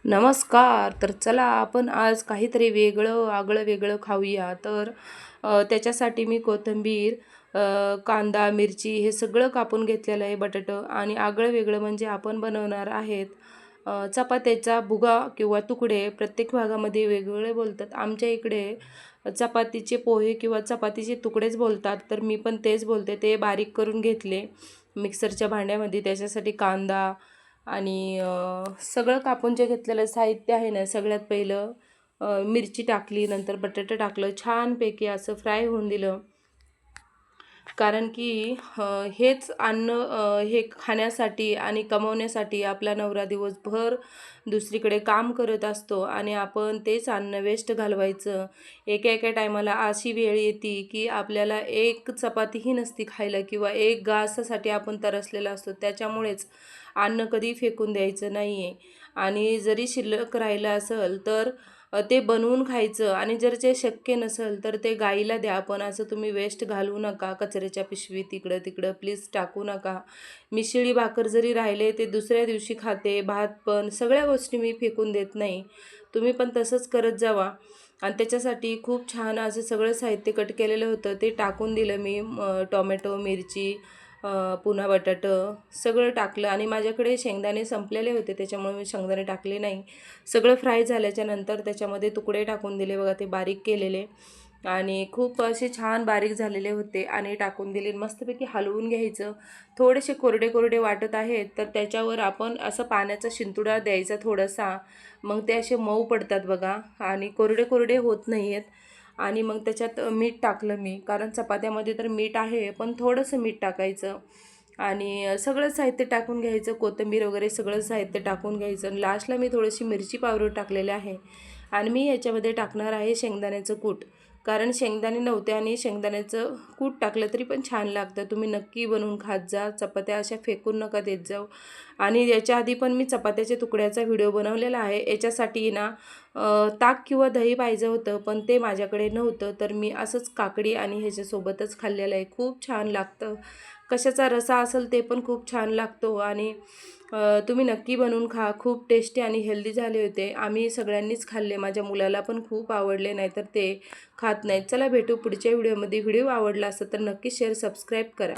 नमस्कार. तर चला आपण आज काहीतरी वेगळं खाऊया. तर त्याच्यासाठी मी कोथिंबीर, कांदा, मिरची हे सगळं कापून घेतलेलं आहे, बटाटं आणि आगळं वेगळं म्हणजे आपण बनवणार आहेत चपात्याचा भुगा किंवा तुकडे. प्रत्येक भागामध्ये वेगवेगळे बोलतात. आमच्या इकडे चपातीचे पोहे किंवा चपातीचे तुकडेच बोलतात. तर मी पण तेच बोलते. ते बारीक करून घेतले मिक्सरच्या भांड्यामध्ये. त्याच्यासाठी कांदा आणि सगळं कापून जे घेतलेलं साहित्य आहे ना, सगळ्यात पहिलं मिरची टाकली, नंतर बटाटे टाकलं, छानपैकी असं फ्राय होऊन दिलं. कारण की हेच अन्न हे खाण्यासाठी आणि कमवण्यासाठी आपला नवरा दिवसभर दुसरीकडे काम करत असतो आणि आपण तेच अन्न वेस्ट घालवायचं. एका एका टायमाला अशी वेळ येते की आपल्याला एक चपातीही नसती खायला किंवा एक घासासाठी आपण तरसलेला असतो. त्याच्यामुळेच अन्न कधी फेकून द्यायचं नाही आहे आणि जरी शिल्लक राहिलं असेल तर ते बनवून खायचं आणि जर ते शक्य नसेल तर ते गाईला द्या. पण असं तुम्ही वेस्ट घालवू नका कचऱ्याच्या पिशवीत इकडं तिकडं प्लीज टाकू नका. मी शिळी भाकर जरी राहिले ते दुसऱ्या दिवशी खाते, भात पण सगळ्या गोष्टी मी फेकून देत नाही. तुम्ही पण तसंच करत जावा. आणि त्याच्यासाठी खूप छान असं सगळं साहित्य कट केलेलं होतं ते टाकून दिलं मी. टोमॅटो, मिरची, पुन्हा बटाटं सगळं टाकलं आणि माझ्याकडे शेंगदाणे संपलेले होते त्याच्यामुळे मी शेंगदाणे टाकले नाही. सगळं फ्राय झाल्याच्या नंतर त्याच्यामध्ये तुकडे टाकून दिले बघा, ते बारीक केलेले आणि खूप असे छान बारीक झालेले होते आणि टाकून दिले. मस्तपैकी हलवून घ्यायचं. थोडेसे कोरडे कोरडे वाटत आहेत तर त्याच्यावर आपण असं पाण्याचा शिंतोडा द्यायचा थोडासा, मग ते असे मऊ पडतात बघा आणि कोरडे कोरडे होत नाही आहेत. आणि मग त्याच्यात मीठ टाकलं मी, कारण चपात्यामध्ये तर मीठ आहे पण थोडंसं मीठ टाकायचं आणि सगळं साहित्य टाकून घ्यायचं. कोथिंबीर वगैरे सगळं साहित्य टाकून घ्यायचं. लास्टला मी थोडीशी मिरची पावडर टाकलेली आहे आणि मी याच्यामध्ये टाकणार आहे शेंगदाण्याचं कूट, कारण शेंगदाणे नव्हते आणि शेंगदाण्याचं कूट टाकलं तरी पण छान लागतं. तुम्ही नक्की बनवून खात जा. चपात्या अशा फेकून नका देत जाऊ. आणि याच्या आधी पण मी चपात्याच्या तुकड्याचा व्हिडिओ बनवलेला आहे. याच्यासाठी ना ताक किंवा दही पाहिजे होतं पण ते माझ्याकडे नव्हतं, तर मी असंच काकडी आणि ह्याच्यासोबतच खाल्लेलं आहे. खूप छान लागतं. कशाचा रसा असेल ते पण खूप छान लागतो आणि तुम्ही नक्की बनवून खा. खूप टेस्टी आणि हेल्दी झाले होते. आम्ही सगळ्यांनीच खाल्ले. माझ्या मुलाला पण खूप आवडले, नाहीतर ते खात नाहीत. चला भेटू पुढच्या व्हिडिओमध्ये. व्हिडिओ आवडला असेल तर नक्की शेअर सबस्क्राईब करा.